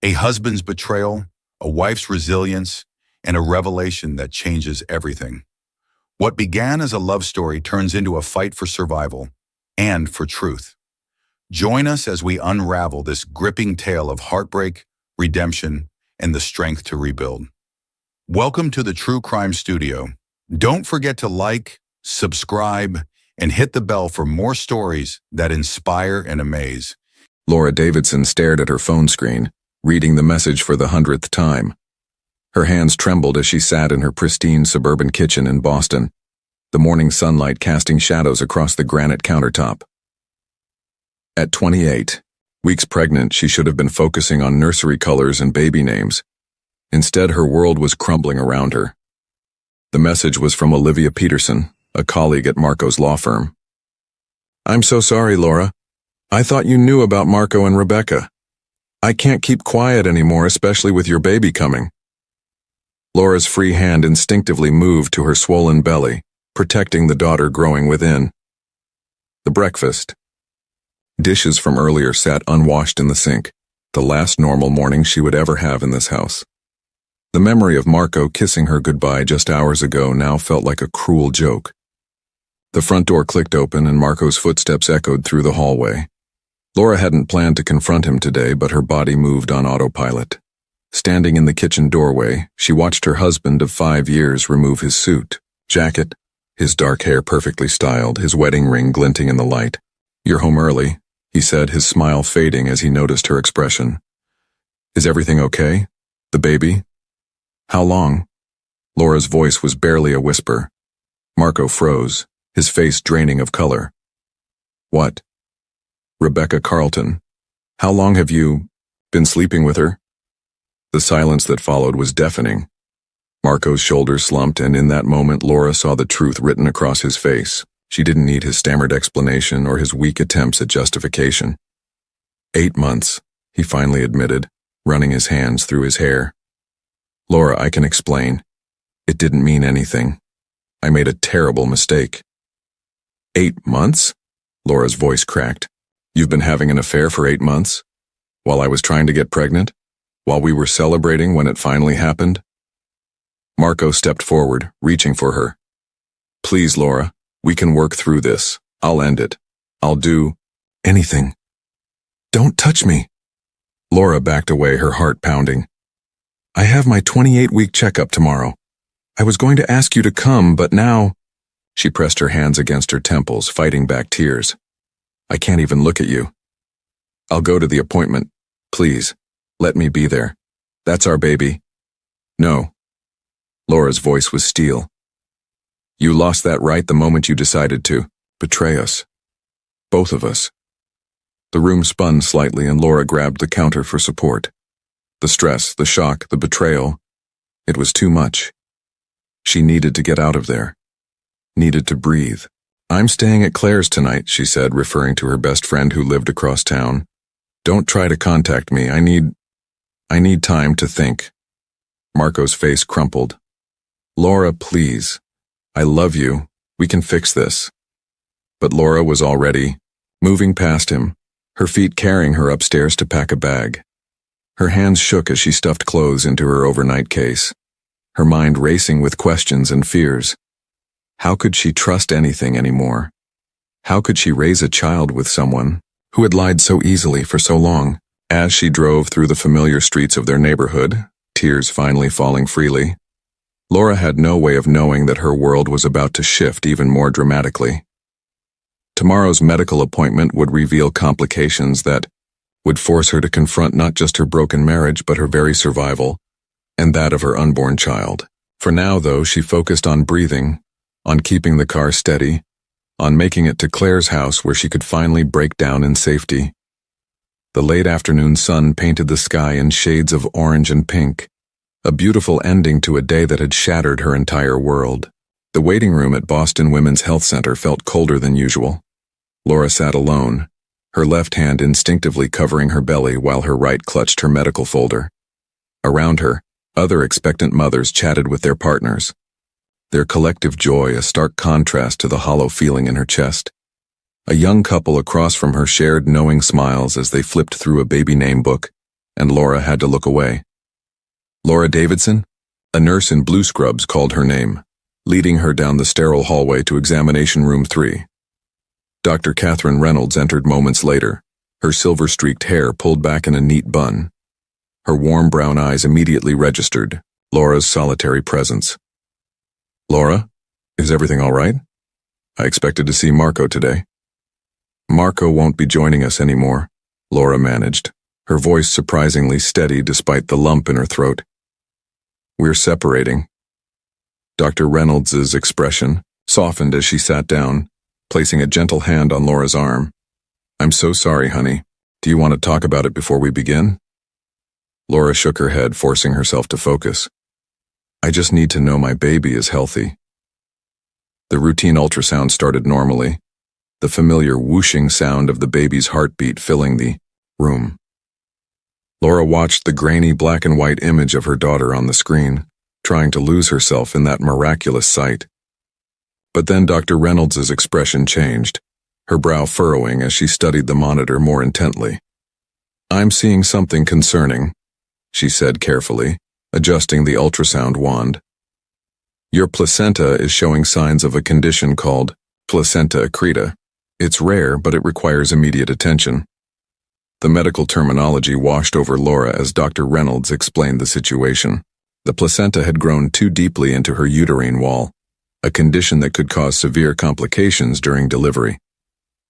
A husband's betrayal, a wife's resilience, and a revelation that changes everything. What began as a love story turns into a fight for survival and for truth. Join us as we unravel this gripping tale of heartbreak, redemption, and the strength to rebuild. Welcome to the True Crime Studio. Don't forget to like, subscribe, and hit the bell for more stories that inspire and amaze. Laura Davidson stared at her phone screen, reading the message for the 100th time. Her hands trembled as she sat in her pristine suburban kitchen in Boston, the morning sunlight casting shadows across the granite countertop. At 28 weeks pregnant, she should have been focusing on nursery colors and baby names. Instead, her world was crumbling around her. The message was from Olivia Peterson, a colleague at Marco's law firm. "I'm so sorry, Laura. I thought you knew about Marco and Rebecca. I can't keep quiet anymore, especially with your baby coming." Laura's free hand instinctively moved to her swollen belly, protecting the daughter growing within. The breakfast. Dishes from earlier sat unwashed in the sink, the last normal morning she would ever have in this house. The memory of Marco kissing her goodbye just hours ago now felt like a cruel joke. The front door clicked open and Marco's footsteps echoed through the hallway. Laura hadn't planned to confront him today, but her body moved on autopilot. Standing in the kitchen doorway, she watched her husband of 5 years remove his suit, jacket, his dark hair perfectly styled, his wedding ring glinting in the light. "You're home early," he said, his smile fading as he noticed her expression. "Is everything okay? The baby? How long?" Laura's voice was barely a whisper. Marco froze, his face draining of color. "What?" "Rebecca Carlton. How long have you been sleeping with her?" The silence that followed was deafening. Marco's shoulders slumped, and in that moment Laura saw the truth written across his face. She didn't need his stammered explanation or his weak attempts at justification. 8 months, he finally admitted, running his hands through his hair. "Laura, I can explain. It didn't mean anything. I made a terrible mistake." 8 months? Laura's voice cracked. "You've been having an affair for 8 months? While I was trying to get pregnant? While we were celebrating when it finally happened?" Marco stepped forward, reaching for her. "Please, Laura, we can work through this. I'll end it. I'll do anything. Don't touch me." Laura backed away, her heart pounding. "I have my 28-week checkup tomorrow. I was going to ask you to come, but now—" She pressed her hands against her temples, fighting back tears. "I can't even look at you. I'll go to the appointment. Please, let me be there. That's our baby." "No." Laura's voice was steel. "You lost that right the moment you decided to betray us. Both of us." The room spun slightly and Laura grabbed the counter for support. The stress, the shock, the betrayal. It was too much. She needed to get out of there. Needed to breathe. "I'm staying at Claire's tonight," she said, referring to her best friend who lived across town. "Don't try to contact me. I need time to think." Marco's face crumpled. "Laura, please. I love you. We can fix this." But Laura was already moving past him, her feet carrying her upstairs to pack a bag. Her hands shook as she stuffed clothes into her overnight case, her mind racing with questions and fears. How could she trust anything anymore? How could she raise a child with someone who had lied so easily for so long? As she drove through the familiar streets of their neighborhood, tears finally falling freely, Laura had no way of knowing that her world was about to shift even more dramatically. Tomorrow's medical appointment would reveal complications that would force her to confront not just her broken marriage but her very survival, and that of her unborn child. For now, though, she focused on breathing, on keeping the car steady, on making it to Claire's house where she could finally break down in safety. The late afternoon sun painted the sky in shades of orange and pink, a beautiful ending to a day that had shattered her entire world. The waiting room at Boston Women's Health Center felt colder than usual. Laura sat alone, her left hand instinctively covering her belly while her right clutched her medical folder. Around her, other expectant mothers chatted with their partners, their collective joy a stark contrast to the hollow feeling in her chest. A young couple across from her shared knowing smiles as they flipped through a baby name book, and Laura had to look away. Laura Davidson? A nurse in blue scrubs called her name, leading her down the sterile hallway to examination room 3. Dr. Catherine Reynolds entered moments later, her silver-streaked hair pulled back in a neat bun. Her warm brown eyes immediately registered Laura's solitary presence. "Laura, is everything all right? I expected to see Marco today." "Marco won't be joining us anymore," Laura managed, her voice surprisingly steady despite the lump in her throat. "We're separating." Dr. Reynolds's expression softened as she sat down, placing a gentle hand on Laura's arm. "I'm so sorry, honey. Do you want to talk about it before we begin?" Laura shook her head, forcing herself to focus. "I just need to know my baby is healthy." The routine ultrasound started normally, the familiar whooshing sound of the baby's heartbeat filling the room. Laura watched the grainy black and white image of her daughter on the screen, trying to lose herself in that miraculous sight. But then Dr. Reynolds's expression changed, her brow furrowing as she studied the monitor more intently. "I'm seeing something concerning," she said carefully, adjusting the ultrasound wand. "Your placenta is showing signs of a condition called placenta accreta. It's rare, but it requires immediate attention." The medical terminology washed over Laura as Dr. Reynolds explained the situation. The placenta had grown too deeply into her uterine wall, a condition that could cause severe complications during delivery.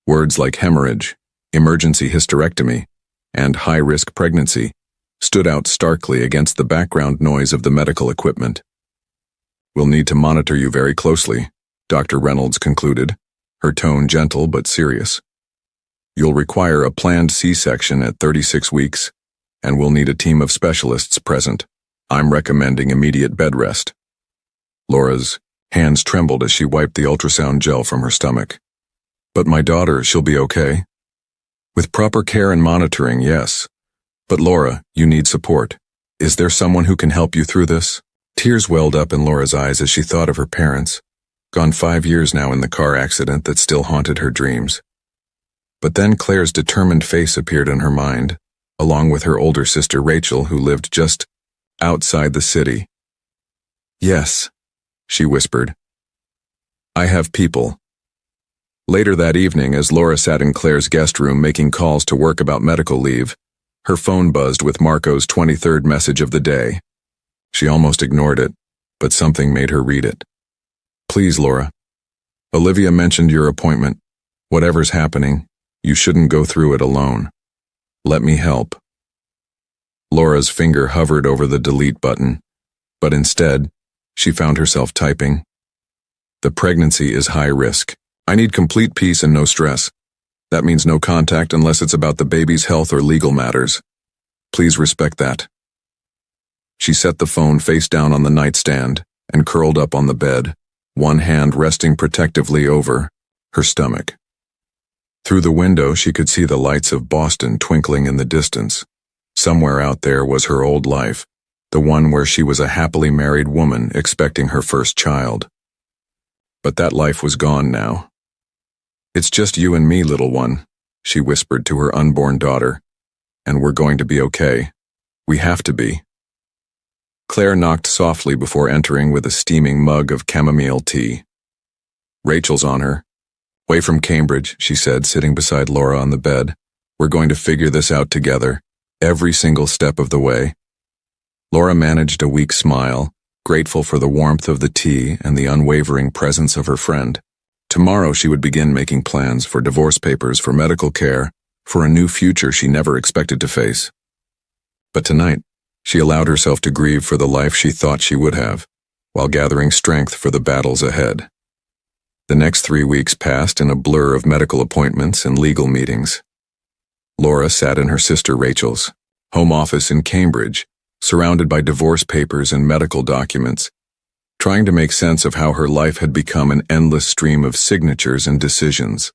Words like hemorrhage, emergency hysterectomy, and high-risk pregnancy stood out starkly against the background noise of the medical equipment. "We'll need to monitor you very closely," Dr. Reynolds concluded, her tone gentle but serious. "You'll require a planned C-section at 36 weeks, and we'll need a team of specialists present. I'm recommending immediate bed rest." Laura's hands trembled as she wiped the ultrasound gel from her stomach. "But my daughter, she'll be okay?" "With proper care and monitoring, yes. But Laura, you need support. Is there someone who can help you through this?" Tears welled up in Laura's eyes as she thought of her parents, gone 5 years now in the car accident that still haunted her dreams. But then Claire's determined face appeared in her mind, along with her older sister Rachel, who lived just outside the city. "Yes," she whispered. "I have people." Later that evening, as Laura sat in Claire's guest room making calls to work about medical leave, her phone buzzed with Marco's 23rd message of the day. She almost ignored it, but something made her read it. "Please, Laura. Olivia mentioned your appointment. Whatever's happening, you shouldn't go through it alone. Let me help." Laura's finger hovered over the delete button, but instead, she found herself typing. "The pregnancy is high risk. I need complete peace and no stress. That means no contact unless it's about the baby's health or legal matters. Please respect that." She set the phone face down on the nightstand and curled up on the bed, one hand resting protectively over her stomach. Through the window, she could see the lights of Boston twinkling in the distance. Somewhere out there was her old life, the one where she was a happily married woman expecting her first child. But that life was gone now. "It's just you and me, little one," she whispered to her unborn daughter. "And we're going to be okay. We have to be." Claire knocked softly before entering with a steaming mug of chamomile tea. "Rachel's on her. Way from Cambridge," she said, sitting beside Laura on the bed. "We're going to figure this out together, every single step of the way." Laura managed a weak smile, grateful for the warmth of the tea and the unwavering presence of her friend. Tomorrow she would begin making plans for divorce papers, for medical care, for a new future she never expected to face. But tonight, she allowed herself to grieve for the life she thought she would have, while gathering strength for the battles ahead. The next 3 weeks passed in a blur of medical appointments and legal meetings. Laura sat in her sister Rachel's home office in Cambridge, surrounded by divorce papers and medical documents, trying to make sense of how her life had become an endless stream of signatures and decisions.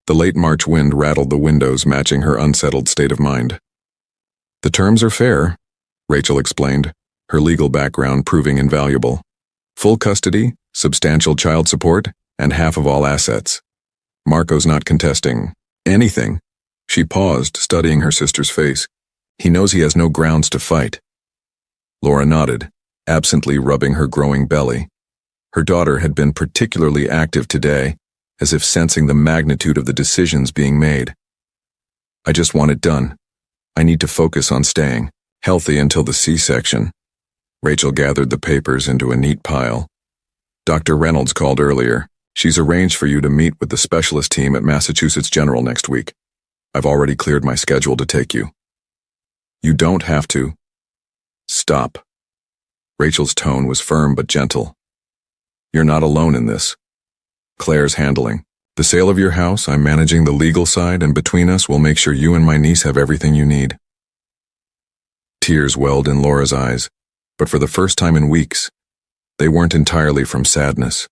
The late March wind rattled the windows, matching her unsettled state of mind. "The terms are fair," Rachel explained, her legal background proving invaluable. "Full custody, substantial child support, and half of all assets. Marco's not contesting anything." She paused, studying her sister's face. He knows he has no grounds to fight. Laura nodded, absently rubbing her growing belly. Her daughter had been particularly active today, as if sensing the magnitude of the decisions being made. I just want it done. I need to focus on staying healthy until the C-section. Rachel gathered the papers into a neat pile. Dr. Reynolds called earlier. She's arranged for you to meet with the specialist team at Massachusetts General next week. I've already cleared my schedule to take you. You don't have to. Stop. Rachel's tone was firm but gentle. You're not alone in this. Claire's handling the sale of your house. I'm managing the legal side, and between us, we'll make sure you and my niece have everything you need. Tears welled in Laura's eyes, but for the first time in weeks, they weren't entirely from sadness.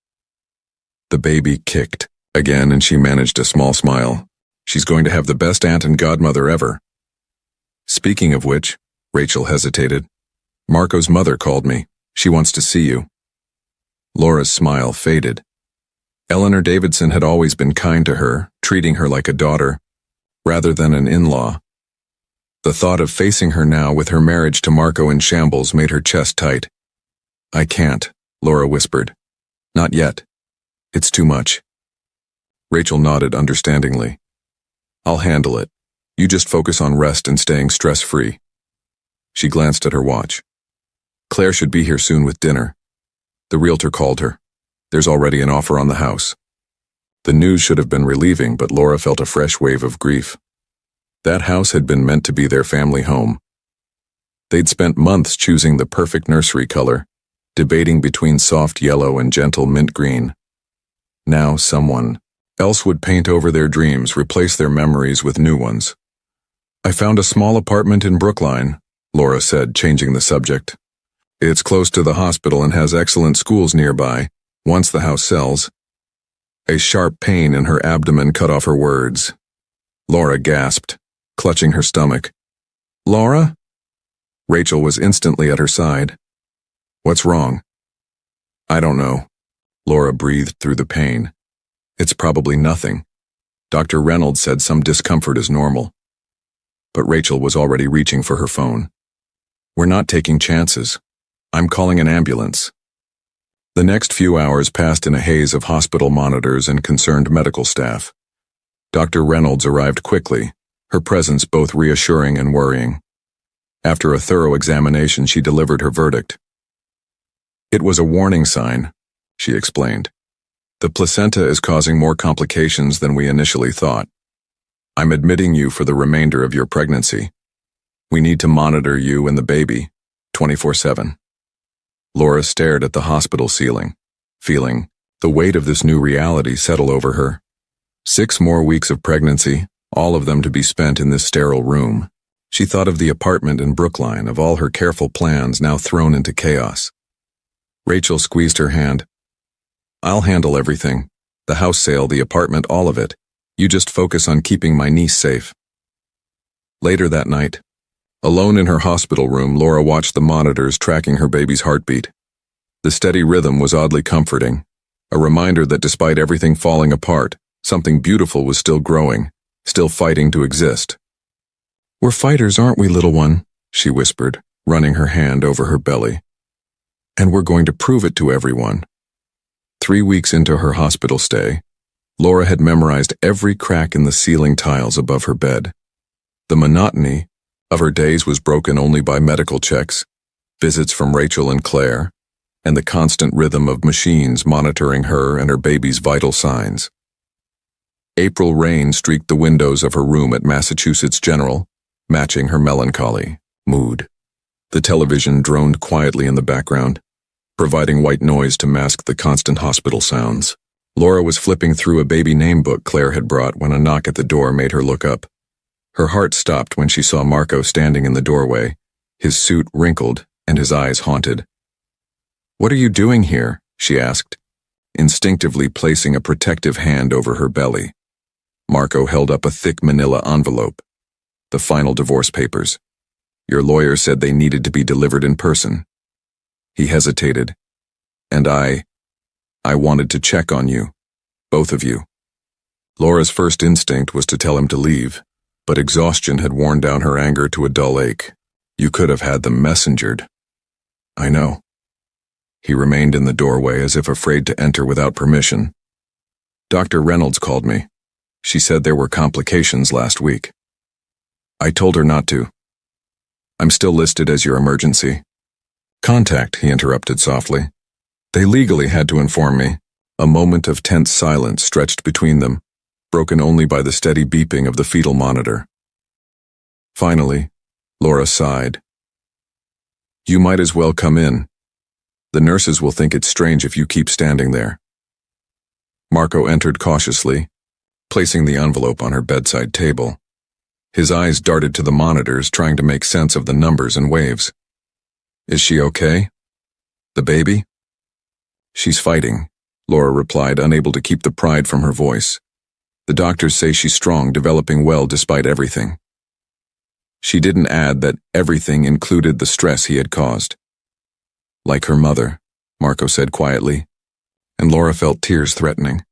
The baby kicked again, and she managed a small smile. She's going to have the best aunt and godmother ever. Speaking of which, Rachel hesitated. Marco's mother called me. She wants to see you. Laura's smile faded. Eleanor Davidson had always been kind to her, treating her like a daughter, rather than an in-law. The thought of facing her now with her marriage to Marco in shambles made her chest tight. I can't, Laura whispered. Not yet. It's too much. Rachel nodded understandingly. I'll handle it. You just focus on rest and staying stress-free. She glanced at her watch. Claire should be here soon with dinner. The realtor called her. There's already an offer on the house. The news should have been relieving, but Laura felt a fresh wave of grief. That house had been meant to be their family home. They'd spent months choosing the perfect nursery color, debating between soft yellow and gentle mint green. Now someone else would paint over their dreams, replace their memories with new ones. I found a small apartment in Brookline, Laura said, changing the subject. It's close to the hospital and has excellent schools nearby. Once the house sells. A sharp pain in her abdomen cut off her words. Laura gasped, clutching her stomach. Laura? Rachel was instantly at her side. What's wrong? I don't know. Laura breathed through the pain. It's probably nothing. Dr. Reynolds said some discomfort is normal. But Rachel was already reaching for her phone. We're not taking chances. I'm calling an ambulance. The next few hours passed in a haze of hospital monitors and concerned medical staff. Dr. Reynolds arrived quickly, her presence both reassuring and worrying. After a thorough examination, she delivered her verdict. It was a warning sign, she explained. The placenta is causing more complications than we initially thought. I'm admitting you for the remainder of your pregnancy. We need to monitor you and the baby, 24/7. Laura stared at the hospital ceiling, feeling the weight of this new reality settle over her. 6 more weeks of pregnancy, all of them to be spent in this sterile room. She thought of the apartment in Brookline, of all her careful plans now thrown into chaos. Rachel squeezed her hand. I'll handle everything. The house sale, the apartment, all of it. You just focus on keeping my niece safe. Later that night, alone in her hospital room, Laura watched the monitors tracking her baby's heartbeat. The steady rhythm was oddly comforting, a reminder that despite everything falling apart, something beautiful was still growing, still fighting to exist. We're fighters, aren't we, little one? She whispered, running her hand over her belly. And we're going to prove it to everyone. 3 weeks into her hospital stay, Laura had memorized every crack in the ceiling tiles above her bed. The monotony of her days was broken only by medical checks, visits from Rachel and Claire, and the constant rhythm of machines monitoring her and her baby's vital signs. April rain streaked the windows of her room at Massachusetts General, matching her melancholy mood. The television droned quietly in the background, providing white noise to mask the constant hospital sounds. Laura was flipping through a baby name book Claire had brought when a knock at the door made her look up. Her heart stopped when she saw Marco standing in the doorway, his suit wrinkled and his eyes haunted. What are you doing here? She asked, instinctively placing a protective hand over her belly. Marco held up a thick manila envelope. The final divorce papers. Your lawyer said they needed to be delivered in person. He hesitated. And I wanted to check on you. Both of you. Laura's first instinct was to tell him to leave, but exhaustion had worn down her anger to a dull ache. You could have had them messengered. I know. He remained in the doorway as if afraid to enter without permission. Dr. Reynolds called me. She said there were complications last week. I told her not to. I'm still listed as your emergency. Contact, he interrupted softly. They legally had to inform me. A moment of tense silence stretched between them, broken only by the steady beeping of the fetal monitor. Finally, Laura sighed. You might as well come in. The nurses will think it's strange if you keep standing there. Marco entered cautiously, placing the envelope on her bedside table. His eyes darted to the monitors, trying to make sense of the numbers and waves. Is she okay? The baby? She's fighting, Laura replied, unable to keep the pride from her voice. The doctors say she's strong, developing well despite everything. She didn't add that everything included the stress he had caused. Like her mother, Marco said quietly, and Laura felt tears threatening.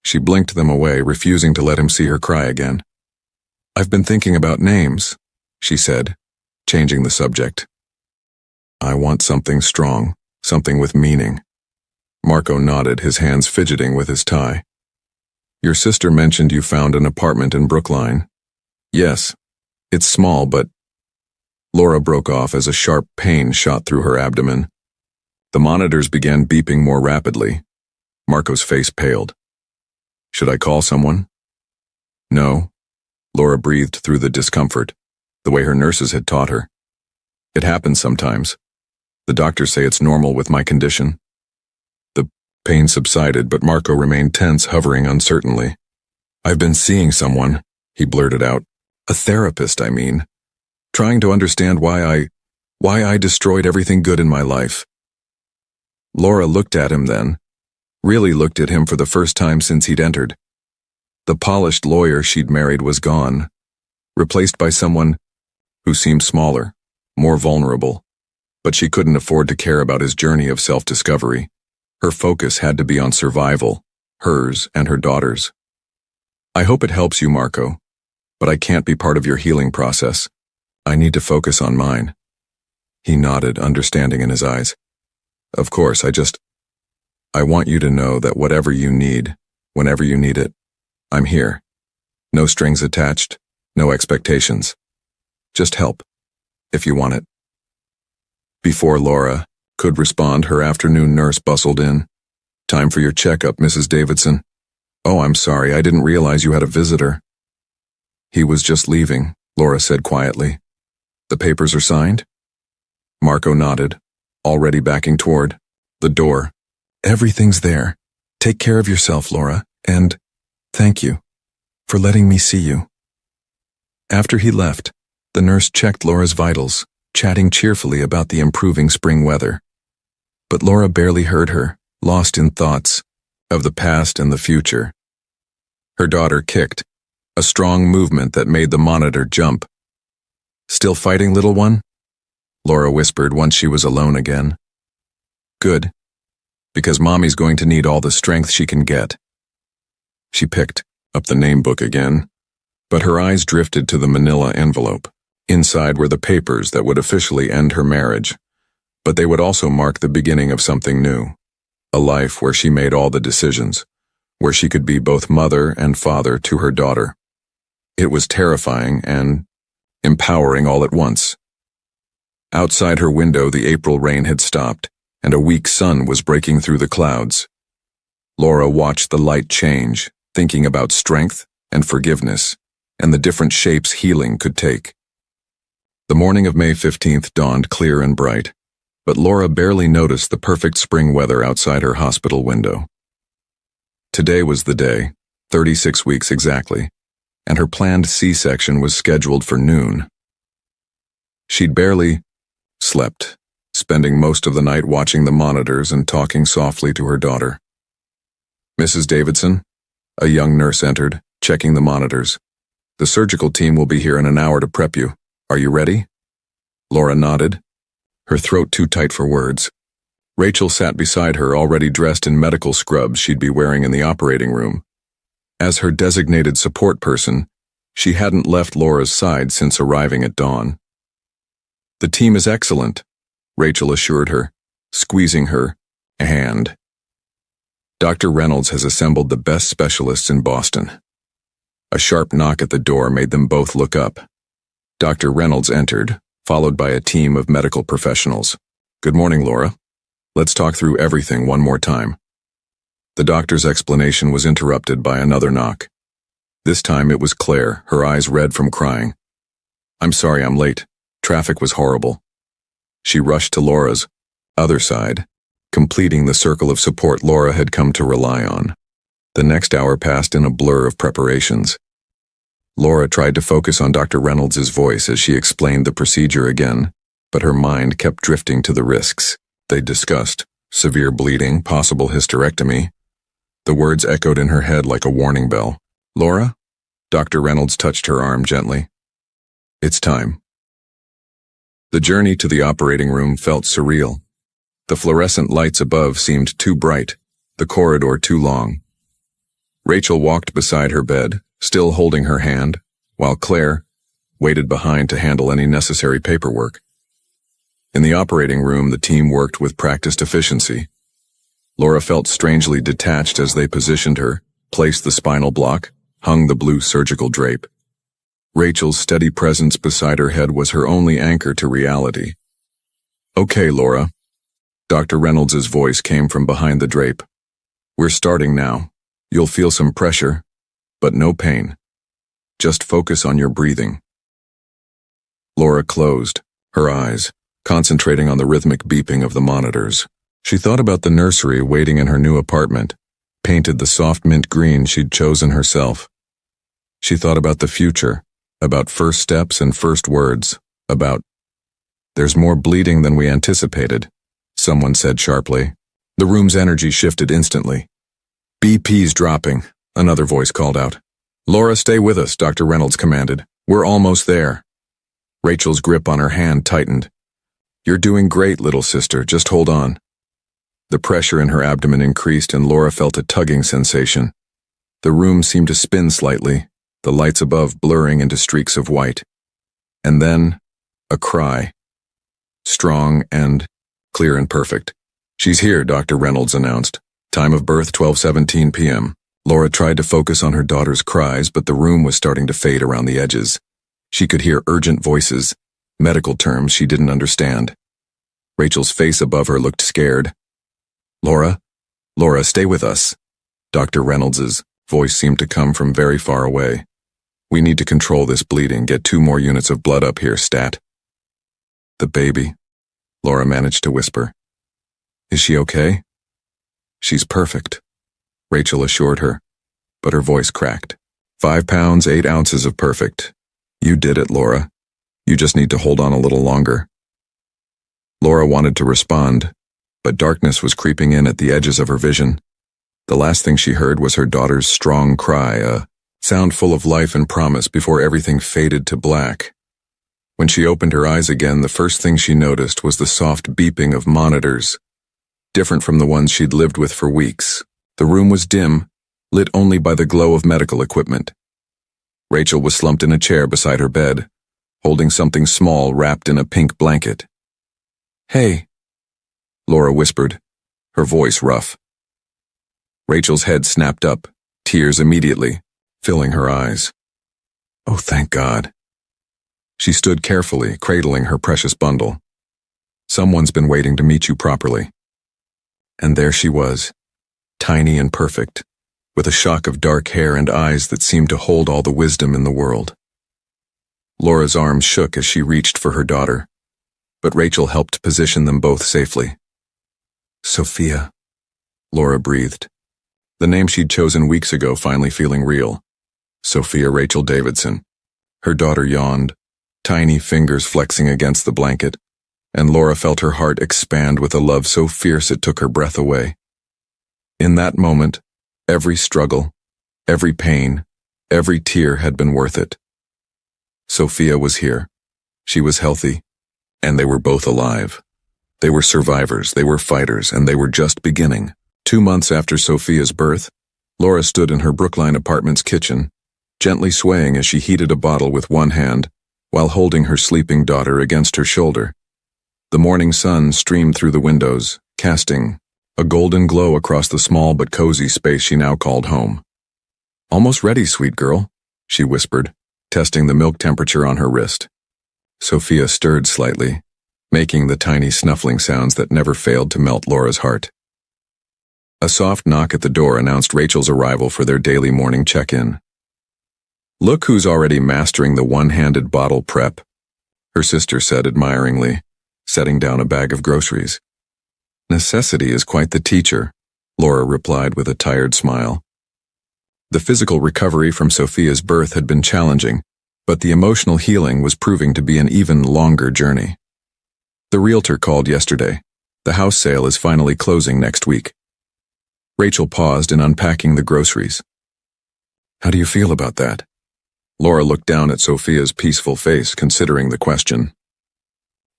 She blinked them away, refusing to let him see her cry again. I've been thinking about names, she said, changing the subject. I want something strong, something with meaning. Marco nodded, his hands fidgeting with his tie. Your sister mentioned you found an apartment in Brookline. Yes, it's small, but... Laura broke off as a sharp pain shot through her abdomen. The monitors began beeping more rapidly. Marco's face paled. Should I call someone? No. Laura breathed through the discomfort, the way her nurses had taught her. It happens sometimes. The doctors say it's normal with my condition. The pain subsided, but Marco remained tense, hovering uncertainly. I've been seeing someone, he blurted out. A therapist, I mean. Trying to understand why I destroyed everything good in my life. Laura looked at him then, really looked at him for the first time since he'd entered. The polished lawyer she'd married was gone, replaced by someone who seemed smaller, more vulnerable, but she couldn't afford to care about his journey of self-discovery. Her focus had to be on survival, hers and her daughter's. I hope it helps you, Marco, but I can't be part of your healing process. I need to focus on mine. He nodded, understanding in his eyes. Of course, I want you to know that whatever you need, whenever you need it, I'm here. No strings attached, no expectations. Just help, if you want it. Before Laura could respond, her afternoon nurse bustled in. Time for your checkup, Mrs. Davidson. Oh, I'm sorry, I didn't realize you had a visitor. He was just leaving, Laura said quietly. The papers are signed? Marco nodded, already backing toward the door. Everything's there. Take care of yourself, Laura, and thank you for letting me see you. After he left, the nurse checked Laura's vitals, chatting cheerfully about the improving spring weather. But Laura barely heard her, lost in thoughts of the past and the future. Her daughter kicked, a strong movement that made the monitor jump. Still fighting, little one? Laura whispered once she was alone again. Good, because Mommy's going to need all the strength she can get. She picked up the name book again, but her eyes drifted to the manila envelope. Inside were the papers that would officially end her marriage, but they would also mark the beginning of something new, a life where she made all the decisions, where she could be both mother and father to her daughter. It was terrifying and empowering all at once. Outside her window, the April rain had stopped, and a weak sun was breaking through the clouds. Laura watched the light change, thinking about strength and forgiveness, and the different shapes healing could take. The morning of May 15th dawned clear and bright, but Laura barely noticed the perfect spring weather outside her hospital window. Today was the day, 36 weeks exactly, and her planned C-section was scheduled for noon. She'd barely slept, spending most of the night watching the monitors and talking softly to her daughter. Mrs. Davidson, a young nurse entered, checking the monitors. The surgical team will be here in an hour to prep you. Are you ready? Laura nodded, her throat too tight for words. Rachel sat beside her, already dressed in medical scrubs she'd be wearing in the operating room. As her designated support person, She hadn't left Laura's side since arriving at dawn. "The team is excellent," Rachel assured her, squeezing her hand. "Dr. Reynolds has assembled the best specialists in Boston." A sharp knock at the door made them both look up. Dr. Reynolds entered, followed by a team of medical professionals. "Good morning, Laura. Let's talk through everything one more time." The doctor's explanation was interrupted by another knock. This time it was Claire, her eyes red from crying. "I'm sorry I'm late. Traffic was horrible." She rushed to Laura's other side, completing the circle of support Laura had come to rely on. The next hour passed in a blur of preparations. Laura tried to focus on Dr. Reynolds' voice as she explained the procedure again, but her mind kept drifting to the risks. They discussed severe bleeding, possible hysterectomy. The words echoed in her head like a warning bell. "Laura?" Dr. Reynolds touched her arm gently. "It's time." The journey to the operating room felt surreal. The fluorescent lights above seemed too bright, the corridor too long. Rachel walked beside her bed, still holding her hand, while Claire waited behind to handle any necessary paperwork. In the operating room, the team worked with practiced efficiency. Laura felt strangely detached as they positioned her, placed the spinal block, hung the blue surgical drape. Rachel's steady presence beside her head was her only anchor to reality. "Okay, Laura." Dr. Reynolds' voice came from behind the drape. "We're starting now. You'll feel some pressure, but no pain. Just focus on your breathing." Laura closed her eyes, concentrating on the rhythmic beeping of the monitors. She thought about the nursery waiting in her new apartment, painted the soft mint green she'd chosen herself. She thought about the future, about first steps and first words, about, "There's more bleeding than we anticipated," someone said sharply. The room's energy shifted instantly. "BP's dropping," another voice called out. "Laura, stay with us," Dr. Reynolds commanded. "We're almost there." Rachel's grip on her hand tightened. "You're doing great, little sister. Just hold on." The pressure in her abdomen increased and Laura felt a tugging sensation. The room seemed to spin slightly, the lights above blurring into streaks of white. And then, a cry. Strong and clear and perfect. "She's here," Dr. Reynolds announced. Time of birth 12:17 p.m. Laura tried to focus on her daughter's cries, but the room was starting to fade around the edges. She could hear urgent voices, medical terms she didn't understand. Rachel's face above her looked scared. "Laura? Laura, stay with us." Dr. Reynolds' voice seemed to come from very far away. "We need to control this bleeding. Get 2 more units of blood up here, stat." "The baby," Laura managed to whisper. "Is she okay?" "She's perfect," Rachel assured her, but her voice cracked. 5 pounds, 8 ounces of perfect. You did it, Laura. You just need to hold on a little longer." Laura wanted to respond, but darkness was creeping in at the edges of her vision. The last thing she heard was her daughter's strong cry, a sound full of life and promise before everything faded to black. When she opened her eyes again, the first thing she noticed was the soft beeping of monitors, different from the ones she'd lived with for weeks. The room was dim, lit only by the glow of medical equipment. Rachel was slumped in a chair beside her bed, holding something small wrapped in a pink blanket. "Hey," Laura whispered, her voice rough. Rachel's head snapped up, tears immediately filling her eyes. "Oh, thank God." She stood carefully, cradling her precious bundle. "Someone's been waiting to meet you properly." And there she was, tiny and perfect, with a shock of dark hair and eyes that seemed to hold all the wisdom in the world. Laura's arms shook as she reached for her daughter, but Rachel helped position them both safely. "Sophia," Laura breathed, the name she'd chosen weeks ago finally feeling real. Sophia Rachel Davidson. Her daughter yawned, tiny fingers flexing against the blanket, and Laura felt her heart expand with a love so fierce it took her breath away. In that moment, every struggle, every pain, every tear had been worth it. Sophia was here. She was healthy, and they were both alive. They were survivors, they were fighters, and they were just beginning. 2 months after Sophia's birth, Laura stood in her Brookline apartment's kitchen, gently swaying as she heated a bottle with one hand while holding her sleeping daughter against her shoulder. The morning sun streamed through the windows, casting a golden glow across the small but cozy space she now called home. "Almost ready, sweet girl," she whispered, testing the milk temperature on her wrist. Sophia stirred slightly, making the tiny snuffling sounds that never failed to melt Laura's heart. A soft knock at the door announced Rachel's arrival for their daily morning check-in. "Look who's already mastering the one-handed bottle prep," her sister said admiringly, setting down a bag of groceries. "Necessity is quite the teacher," Laura replied with a tired smile. The physical recovery from Sophia's birth had been challenging, but the emotional healing was proving to be an even longer journey. The realtor called yesterday. The house sale is finally closing next week. Rachel paused in unpacking the groceries. "How do you feel about that?" Laura looked down at Sophia's peaceful face, considering the question.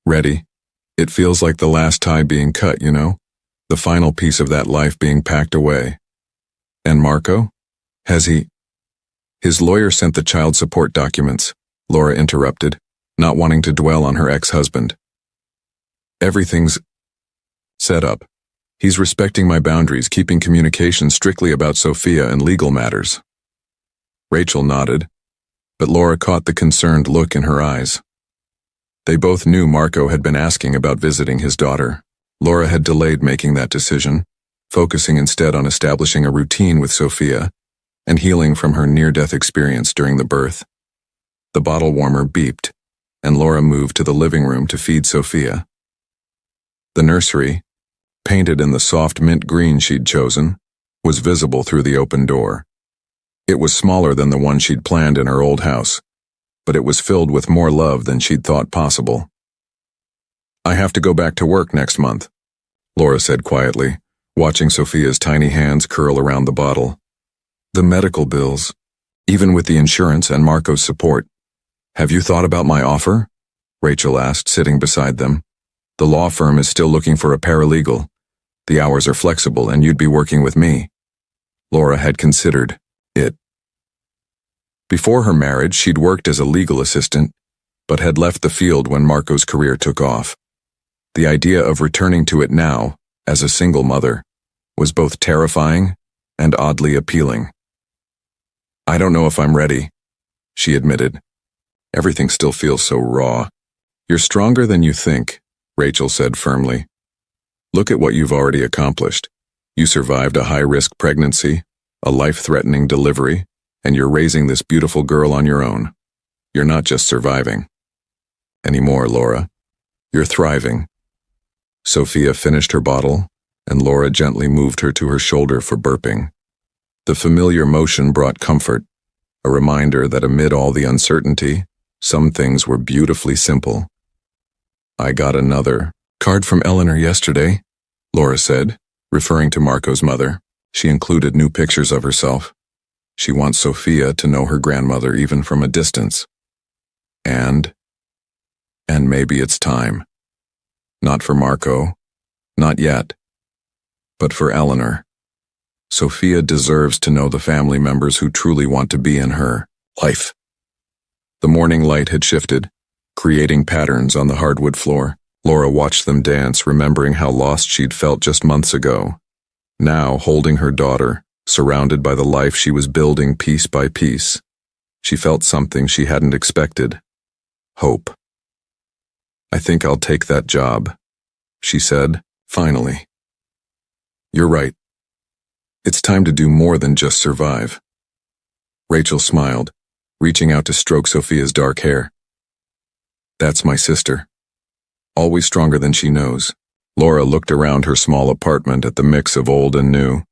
"Ready. It feels like the last tie being cut, you know? The final piece of that life being packed away. And Marco? Has he—" "His lawyer sent the child support documents," Laura interrupted, not wanting to dwell on her ex-husband. "Everything's set up. He's respecting my boundaries, keeping communication strictly about Sophia and legal matters." Rachel nodded, but Laura caught the concerned look in her eyes. They both knew Marco had been asking about visiting his daughter. Laura had delayed making that decision, focusing instead on establishing a routine with Sophia and healing from her near-death experience during the birth. The bottle warmer beeped, and Laura moved to the living room to feed Sophia. The nursery, painted in the soft mint green she'd chosen, was visible through the open door. It was smaller than the one she'd planned in her old house, but it was filled with more love than she'd thought possible. "I have to go back to work next month," Laura said quietly, watching Sophia's tiny hands curl around the bottle. "The medical bills, even with the insurance and Marco's support. Have you thought about my offer?" Rachel asked, sitting beside them. "The law firm is still looking for a paralegal. The hours are flexible and you'd be working with me." Laura had considered it. Before her marriage, she'd worked as a legal assistant, but had left the field when Marco's career took off. The idea of returning to it now, as a single mother, was both terrifying and oddly appealing. "I don't know if I'm ready," she admitted. "Everything still feels so raw." "You're stronger than you think," Rachel said firmly. "Look at what you've already accomplished. You survived a high-risk pregnancy, a life-threatening delivery, and you're raising this beautiful girl on your own. You're not just surviving anymore, Laura. You're thriving." Sophia finished her bottle, and Laura gently moved her to her shoulder for burping. The familiar motion brought comfort, a reminder that amid all the uncertainty, some things were beautifully simple. "I got another card from Eleanor yesterday," Laura said, referring to Marco's mother. She included new pictures of herself. She wants Sophia to know her grandmother even from a distance. And maybe it's time. Not for Marco, not yet, but for Eleanor. Sophia deserves to know the family members who truly want to be in her life. The morning light had shifted, creating patterns on the hardwood floor. Laura watched them dance, remembering how lost she'd felt just months ago. Now, holding her daughter, surrounded by the life she was building piece by piece, she felt something she hadn't expected: hope. "I think I'll take that job," she said, finally. "You're right. It's time to do more than just survive." Rachel smiled, reaching out to stroke Sophia's dark hair. "That's my sister. Always stronger than she knows." Laura looked around her small apartment at the mix of old and new,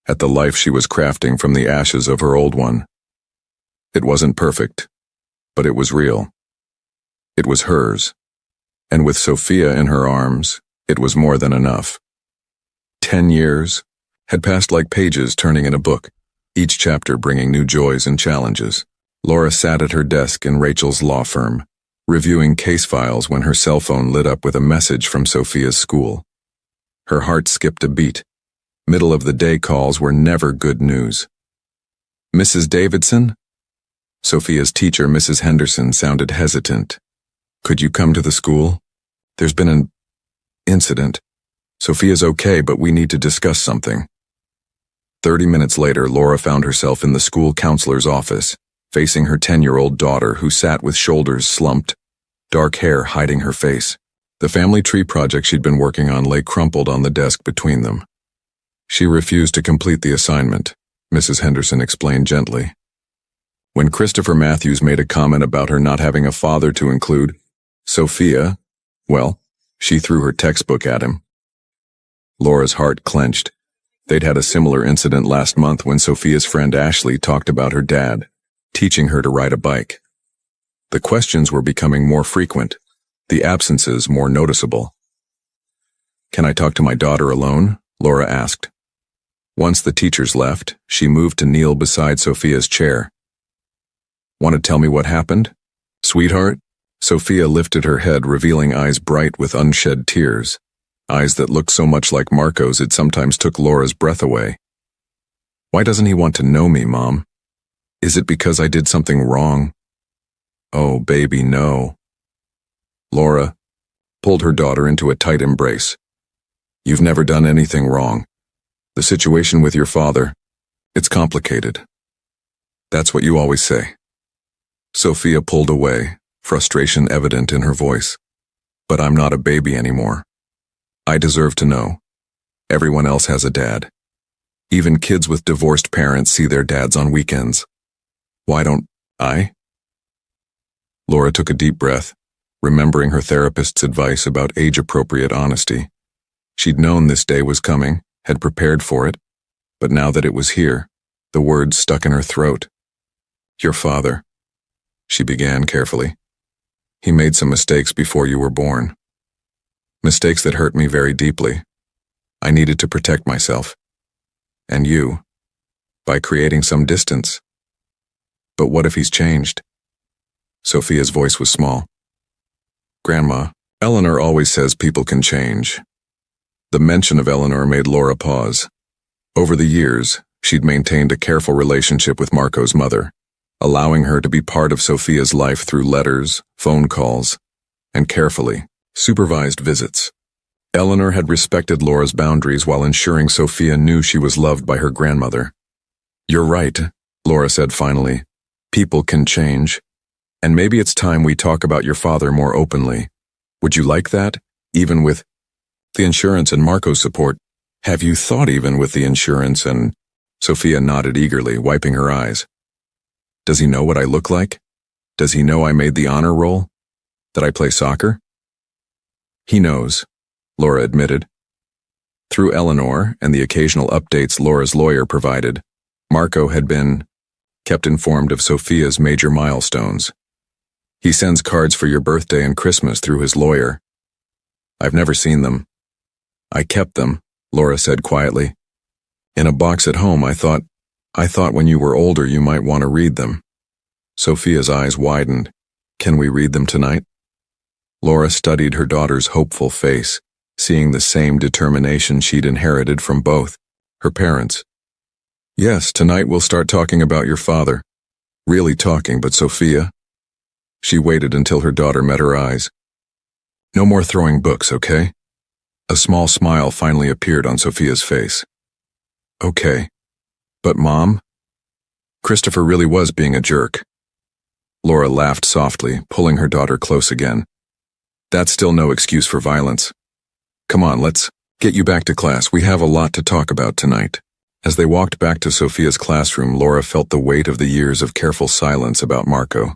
at the life she was crafting from the ashes of her old one. It wasn't perfect, but it was real. It was hers, and with Sophia in her arms, it was more than enough. 10 years had passed like pages turning in a book, each chapter bringing new joys and challenges. Laura sat at her desk in Rachel's law firm, reviewing case files when her cell phone lit up with a message from Sophia's school. Her heart skipped a beat. Middle-of-the-day calls were never good news. "Mrs. Davidson?" Sophia's teacher, Mrs. Henderson, sounded hesitant. Could you come to the school? There's been an incident. Sophia's okay, but we need to discuss something. 30 minutes later, Laura found herself in the school counselor's office, facing her 10-year-old daughter who sat with shoulders slumped, dark hair hiding her face. The family tree project she'd been working on lay crumpled on the desk between them. She refused to complete the assignment, Mrs. Henderson explained gently. When Christopher Matthews made a comment about her not having a father to include Sophia, well, she threw her textbook at him. Laura's heart clenched. They'd had a similar incident last month when Sophia's friend Ashley talked about her dad, teaching her to ride a bike. The questions were becoming more frequent, the absences more noticeable. Can I talk to my daughter alone? Laura asked. Once the teachers left, she moved to kneel beside Sophia's chair. Want to tell me what happened? Sweetheart? Sophia lifted her head, revealing eyes bright with unshed tears, eyes that looked so much like Marco's it sometimes took Laura's breath away. Why doesn't he want to know me, Mom? Is it because I did something wrong? Oh, baby, no. Laura pulled her daughter into a tight embrace. You've never done anything wrong. The situation with your father, it's complicated. That's what you always say. Sophia pulled away, frustration evident in her voice. But I'm not a baby anymore. I deserve to know. Everyone else has a dad. Even kids with divorced parents see their dads on weekends. Why don't I? Laura took a deep breath, remembering her therapist's advice about age-appropriate honesty. She'd known this day was coming, had prepared for it, but now that it was here, the words stuck in her throat. Your father, she began carefully. He made some mistakes before you were born. Mistakes that hurt me very deeply. I needed to protect myself. And you, by creating some distance. But what if he's changed? Sophia's voice was small. Grandma, Eleanor always says people can change. The mention of Eleanor made Laura pause. Over the years, she'd maintained a careful relationship with Marco's mother, allowing her to be part of Sophia's life through letters, phone calls, and carefully supervised visits. Eleanor had respected Laura's boundaries while ensuring Sophia knew she was loved by her grandmother. You're right, Laura said finally. People can change. And maybe it's time we talk about your father more openly. Would you like that, even with the insurance and Marco's support? Have you thought even with the insurance and... Sophia nodded eagerly, wiping her eyes. Does he know what I look like? Does he know I made the honor roll? That I play soccer? He knows, Laura admitted. Through Eleanor and the occasional updates Laura's lawyer provided, Marco had been kept informed of Sophia's major milestones. He sends cards for your birthday and Christmas through his lawyer. I've never seen them. I kept them, Laura said quietly. In a box at home. I thought when you were older you might want to read them. Sophia's eyes widened. Can we read them tonight? Laura studied her daughter's hopeful face, seeing the same determination she'd inherited from both her parents. Yes, tonight we'll start talking about your father. Really talking, but Sophia? She waited until her daughter met her eyes. No more throwing books, okay? A small smile finally appeared on Sophia's face. Okay. But Mom? Christopher really was being a jerk. Laura laughed softly, pulling her daughter close again. That's still no excuse for violence. Come on, let's get you back to class. We have a lot to talk about tonight. As they walked back to Sophia's classroom, Laura felt the weight of the years of careful silence about Marco.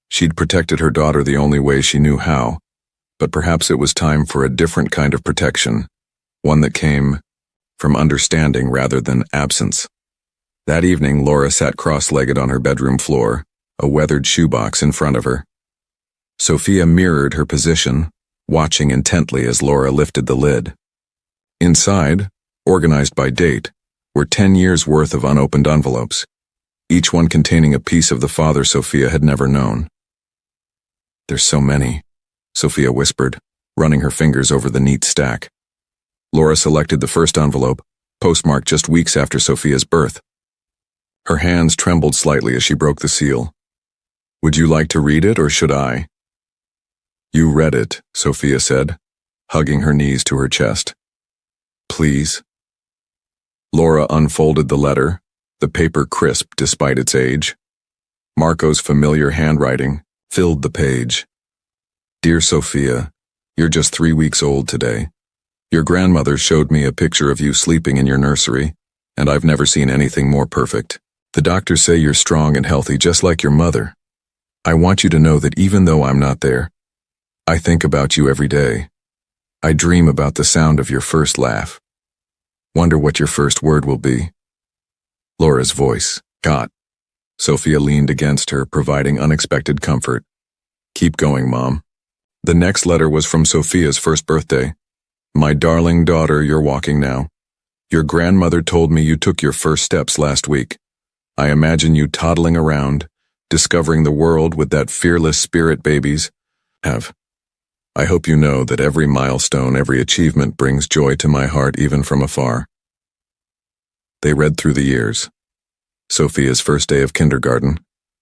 She'd protected her daughter the only way she knew how, but perhaps it was time for a different kind of protection, one that came from understanding rather than absence. That evening, Laura sat cross-legged on her bedroom floor, a weathered shoebox in front of her. Sophia mirrored her position, watching intently as Laura lifted the lid. Inside, organized by date, were 10 years' worth of unopened envelopes, each one containing a piece of the father Sophia had never known. There's so many, Sophia whispered, running her fingers over the neat stack. Laura selected the first envelope, postmarked just weeks after Sophia's birth. Her hands trembled slightly as she broke the seal, Would you like to read it or should I? You read it, Sophia said, hugging her knees to her chest. Please. Laura unfolded the letter, the paper crisp despite its age. Marco's familiar handwriting filled the page. Dear Sophia, you're just 3 weeks old today. Your grandmother showed me a picture of you sleeping in your nursery, and I've never seen anything more perfect. The doctors say you're strong and healthy just like your mother. I want you to know that even though I'm not there, I think about you every day. I dream about the sound of your first laugh. Wonder what your first word will be. Laura's voice, got. Sophia leaned against her, providing unexpected comfort. Keep going, Mom. The next letter was from Sophia's first birthday. My darling daughter, you're walking now. Your grandmother told me you took your first steps last week. I imagine you toddling around, discovering the world with that fearless spirit babies have. I hope you know that every milestone, every achievement brings joy to my heart even from afar. They read through the years. Sophia's first day of kindergarten,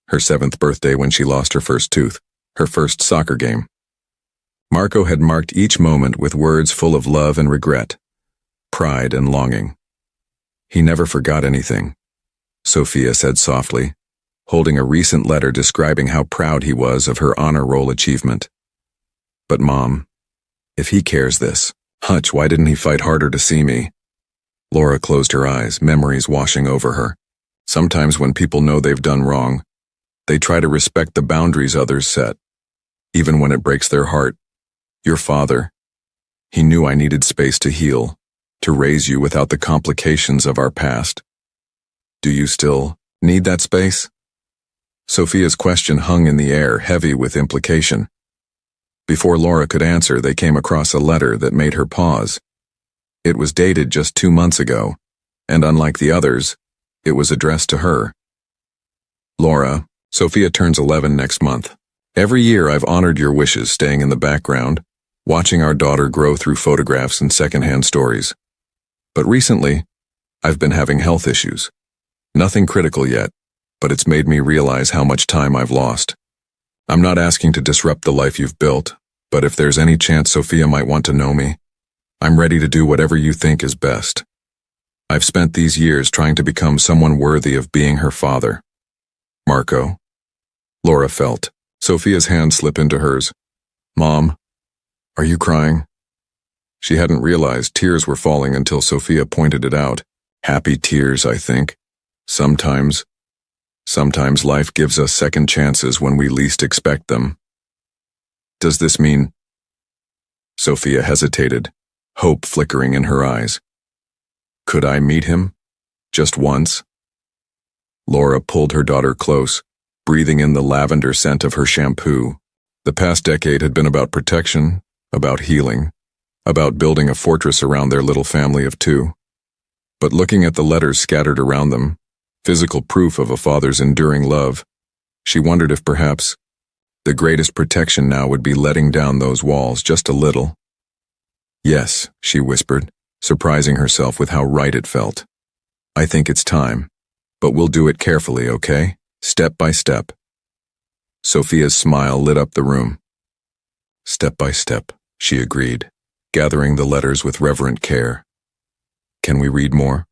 her 7th birthday when she lost her first tooth, her first soccer game. Marco had marked each moment with words full of love and regret, pride and longing. He never forgot anything, Sophia said softly, holding a recent letter describing how proud he was of her honor roll achievement. But Mom, if he cares this, Hutch, why didn't he fight harder to see me? Laura closed her eyes, memories washing over her. Sometimes when people know they've done wrong, they try to respect the boundaries others set, even when it breaks their heart. Your father, he knew I needed space to heal, to raise you without the complications of our past. Do you still need that space? Sophia's question hung in the air, heavy with implication. Before Laura could answer, they came across a letter that made her pause. It was dated just 2 months ago, and unlike the others, it was addressed to her. Laura, Sophia turns 11 next month. Every year I've honored your wishes, staying in the background, watching our daughter grow through photographs and secondhand stories. But recently, I've been having health issues. Nothing critical yet, but it's made me realize how much time I've lost. I'm not asking to disrupt the life you've built, but if there's any chance Sophia might want to know me, I'm ready to do whatever you think is best. I've spent these years trying to become someone worthy of being her father. Marco. Laura felt Sophia's hand slip into hers. Mom, are you crying? She hadn't realized tears were falling until Sophia pointed it out. Happy tears, I think. Sometimes life gives us second chances when we least expect them. Does this mean? Sophia hesitated, hope flickering in her eyes. Could I meet him? Just once? Laura pulled her daughter close, breathing in the lavender scent of her shampoo. The past decade had been about protection, about healing, about building a fortress around their little family of 2. But looking at the letters scattered around them, physical proof of a father's enduring love, she wondered if perhaps the greatest protection now would be letting down those walls just a little. Yes, she whispered, surprising herself with how right it felt. I think it's time, but we'll do it carefully, okay? Step by step. Sophia's smile lit up the room. Step by step, she agreed, gathering the letters with reverent care. Can we read more?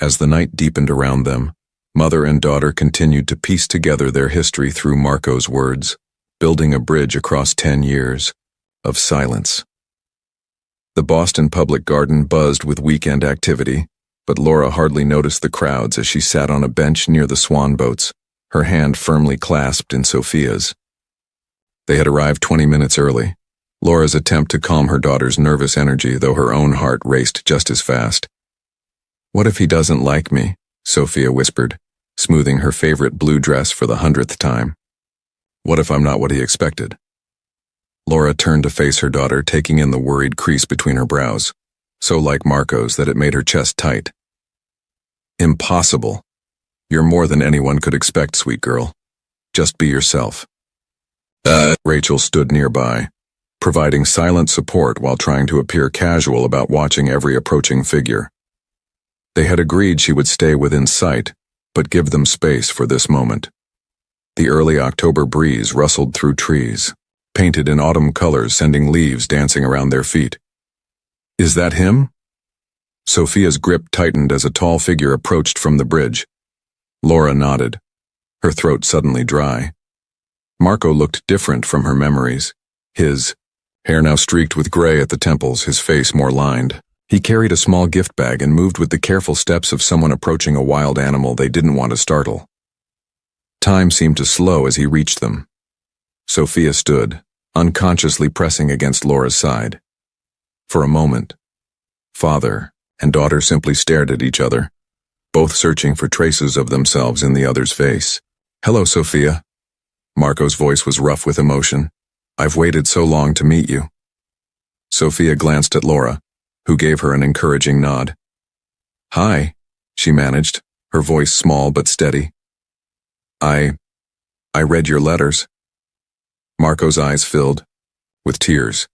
As the night deepened around them, mother and daughter continued to piece together their history through Marco's words, building a bridge across 10 years of silence. The Boston Public Garden buzzed with weekend activity, but Laura hardly noticed the crowds as she sat on a bench near the swan boats, her hand firmly clasped in Sophia's. They had arrived 20 minutes early, Laura's attempt to calm her daughter's nervous energy, though her own heart raced just as fast. What if he doesn't like me? Sophia whispered, smoothing her favorite blue dress for the 100th time. What if I'm not what he expected? Laura turned to face her daughter, taking in the worried crease between her brows, so like Marco's that it made her chest tight. Impossible. You're more than anyone could expect, sweet girl. Just be yourself. Rachel stood nearby, providing silent support while trying to appear casual about watching every approaching figure. They had agreed she would stay within sight, but give them space for this moment. The early October breeze rustled through trees, painted in autumn colors, sending leaves dancing around their feet. "Is that him?" Sophia's grip tightened as a tall figure approached from the bridge. Laura nodded, her throat suddenly dry. Marco looked different from her memories. His hair now streaked with gray at the temples, his face more lined. He carried a small gift bag and moved with the careful steps of someone approaching a wild animal they didn't want to startle. Time seemed to slow as he reached them. Sophia stood, unconsciously pressing against Laura's side. For a moment, father and daughter simply stared at each other, both searching for traces of themselves in the other's face. "Hello, Sophia." Marco's voice was rough with emotion. "I've waited so long to meet you." Sophia glanced at Laura, who gave her an encouraging nod. "Hi," she managed, her voice small but steady. I read your letters." Marco's eyes filled with tears.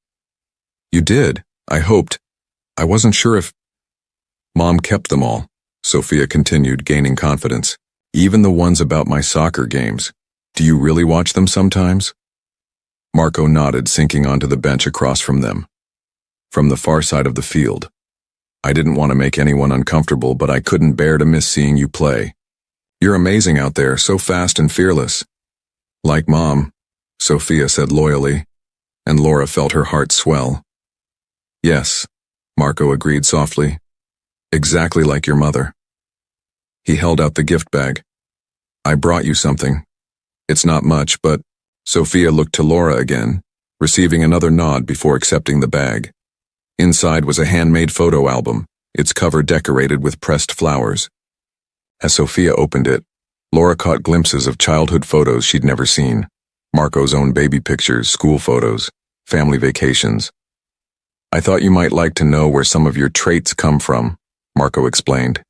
"You did? I hoped. I wasn't sure if—" "Mom kept them all," Sophia continued, gaining confidence. "Even the ones about my soccer games. Do you really watch them sometimes?" Marco nodded, sinking onto the bench across from them. "From the far side of the field. I didn't want to make anyone uncomfortable, but I couldn't bear to miss seeing you play. You're amazing out there, so fast and fearless." "Like Mom," Sophia said loyally, and Laura felt her heart swell. "Yes," Marco agreed softly. "Exactly like your mother." He held out the gift bag. "I brought you something. It's not much, but—" Sophia looked to Laura again, receiving another nod before accepting the bag. Inside was a handmade photo album, its cover decorated with pressed flowers. As Sophia opened it, Laura caught glimpses of childhood photos she'd never seen. Marco's own baby pictures, school photos, family vacations. "I thought you might like to know where some of your traits come from," Marco explained.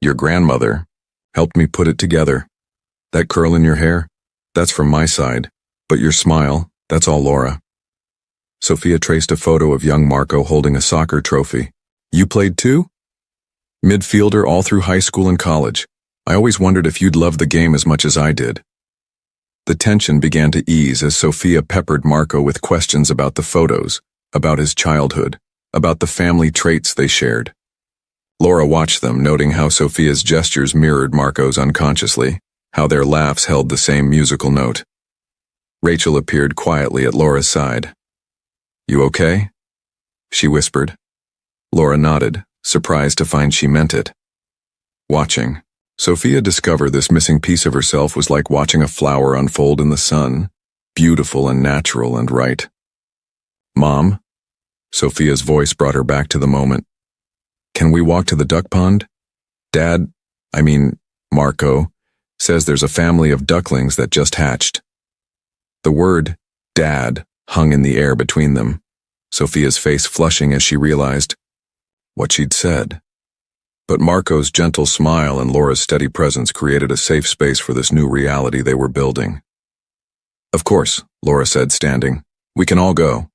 "Your grandmother helped me put it together. That curl in your hair, that's from my side, but your smile, that's all Laura." Sophia traced a photo of young Marco holding a soccer trophy. "You played too?" "Midfielder all through high school and college. I always wondered if you'd love the game as much as I did." The tension began to ease as Sophia peppered Marco with questions about the photos, about his childhood, about the family traits they shared. Laura watched them, noting how Sophia's gestures mirrored Marco's unconsciously, how their laughs held the same musical note. Rachel appeared quietly at Laura's side. "You okay?" she whispered. Laura nodded, surprised to find she meant it. Watching, Sophia discovered this missing piece of herself was like watching a flower unfold in the sun, beautiful and natural and right. "Mom?" Sophia's voice brought her back to the moment. "Can we walk to the duck pond? Marco, says there's a family of ducklings that just hatched." The word, Dad, hung in the air between them, Sophia's face flushing as she realized what she'd said. But Marco's gentle smile and Laura's steady presence created a safe space for this new reality they were building. "Of course," Laura said, standing. "We can all go."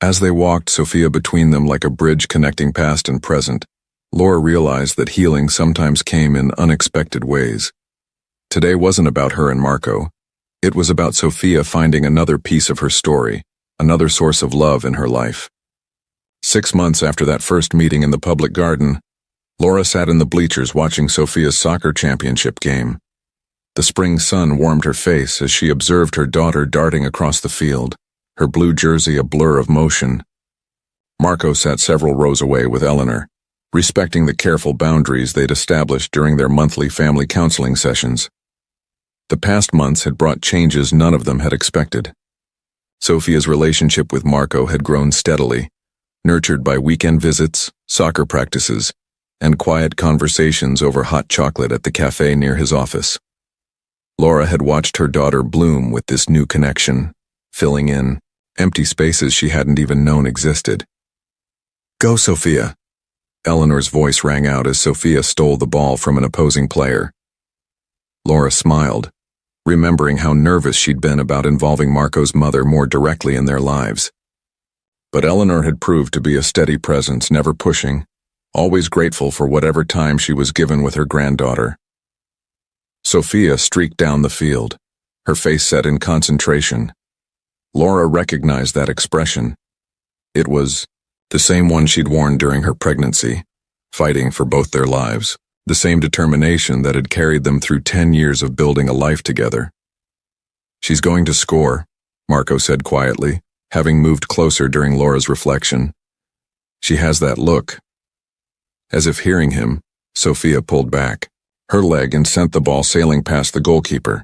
As they walked, Sophia between them like a bridge connecting past and present, Laura realized that healing sometimes came in unexpected ways. Today wasn't about her and Marco. It was about Sophia finding another piece of her story, another source of love in her life. 6 months after that first meeting in the public garden, Laura sat in the bleachers watching Sophia's soccer championship game. The spring sun warmed her face as she observed her daughter darting across the field, her blue jersey a blur of motion. Marco sat several rows away with Eleanor, respecting the careful boundaries they'd established during their monthly family counseling sessions. The past months had brought changes none of them had expected. Sophia's relationship with Marco had grown steadily, nurtured by weekend visits, soccer practices, and quiet conversations over hot chocolate at the cafe near his office. Laura had watched her daughter bloom with this new connection, filling in empty spaces she hadn't even known existed. "Go, Sophia!" Eleanor's voice rang out as Sophia stole the ball from an opposing player. Laura smiled, remembering how nervous she'd been about involving Marco's mother more directly in their lives. But Eleanor had proved to be a steady presence, never pushing, always grateful for whatever time she was given with her granddaughter. Sophia streaked down the field, her face set in concentration. Laura recognized that expression. It was the same one she'd worn during her pregnancy, fighting for both their lives, the same determination that had carried them through 10 years of building a life together. "She's going to score," Marco said quietly, having moved closer during Laura's reflection. "She has that look." As if hearing him, Sophia pulled back her leg and sent the ball sailing past the goalkeeper.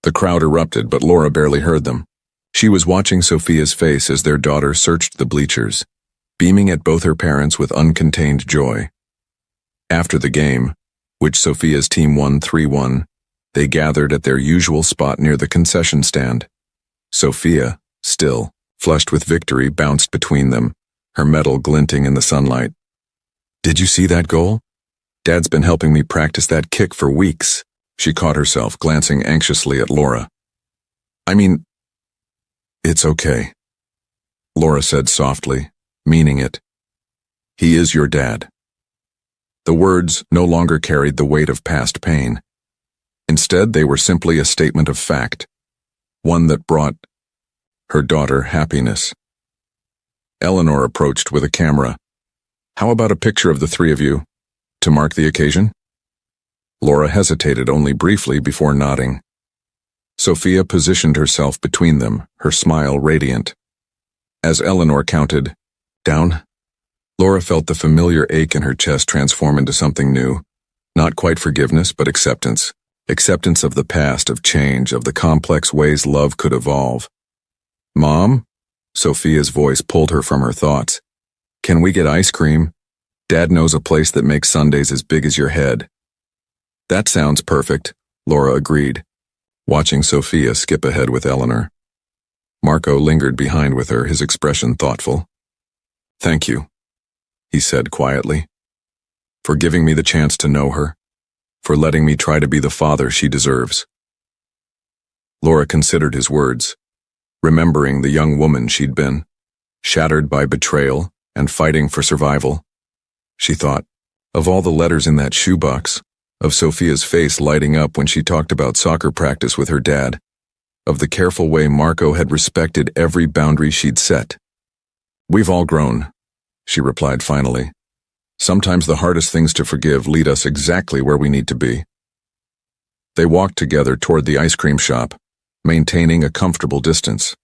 The crowd erupted, but Laura barely heard them. She was watching Sophia's face as their daughter searched the bleachers, beaming at both her parents with uncontained joy. After the game, which Sophia's team won 3-1, they gathered at their usual spot near the concession stand. Sophia, still, flushed with victory, bounced between them, her medal glinting in the sunlight. "Did you see that goal? Dad's been helping me practice that kick for weeks." She caught herself, glancing anxiously at Laura. "I mean, it's okay," Laura said softly, meaning it. "He is your dad." The words no longer carried the weight of past pain. Instead, they were simply a statement of fact, one that brought her daughter happiness. Eleanor approached with a camera. "How about a picture of the three of you, to mark the occasion?" Laura hesitated only briefly before nodding. Sophia positioned herself between them, her smile radiant. As Eleanor counted down, Laura felt the familiar ache in her chest transform into something new. Not quite forgiveness, but acceptance. Acceptance of the past, of change, of the complex ways love could evolve. "Mom?" Sophia's voice pulled her from her thoughts. "Can we get ice cream? Dad knows a place that makes sundaes as big as your head." "That sounds perfect," Laura agreed, watching Sophia skip ahead with Eleanor. Marco lingered behind with her, his expression thoughtful. "Thank you," he said quietly, "for giving me the chance to know her, for letting me try to be the father she deserves." Laura considered his words, remembering the young woman she'd been, shattered by betrayal and fighting for survival. She thought, of all the letters in that shoebox, of Sophia's face lighting up when she talked about soccer practice with her dad, of the careful way Marco had respected every boundary she'd set. "We've all grown," she replied finally. "Sometimes the hardest things to forgive lead us exactly where we need to be." They walked together toward the ice cream shop, maintaining a comfortable distance.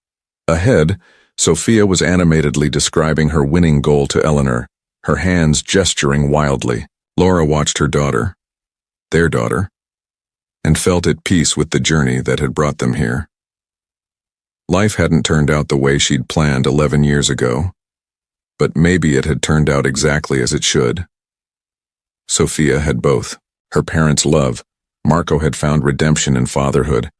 Ahead, Sophia was animatedly describing her winning goal to Eleanor, her hands gesturing wildly. Laura watched her daughter, their daughter, and felt at peace with the journey that had brought them here. Life hadn't turned out the way she'd planned 11 years ago, but maybe it had turned out exactly as it should. Sophia had both. Her parents' love, Marco had found redemption in fatherhood,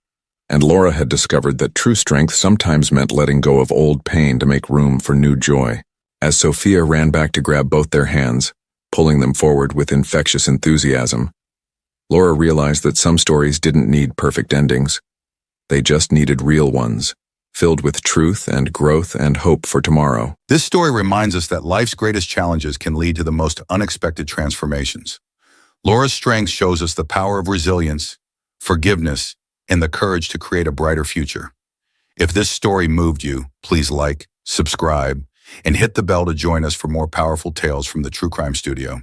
and Laura had discovered that true strength sometimes meant letting go of old pain to make room for new joy. As Sophia ran back to grab both their hands, pulling them forward with infectious enthusiasm, Laura realized that some stories didn't need perfect endings. They just needed real ones, filled with truth and growth and hope for tomorrow. This story reminds us that life's greatest challenges can lead to the most unexpected transformations. Laura's strength shows us the power of resilience, forgiveness, and the courage to create a brighter future. If this story moved you, please like, subscribe, and hit the bell to join us for more powerful tales from the True Crime Studio.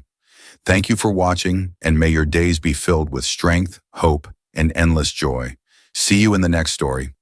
Thank you for watching, and may your days be filled with strength, hope, and endless joy. See you in the next story.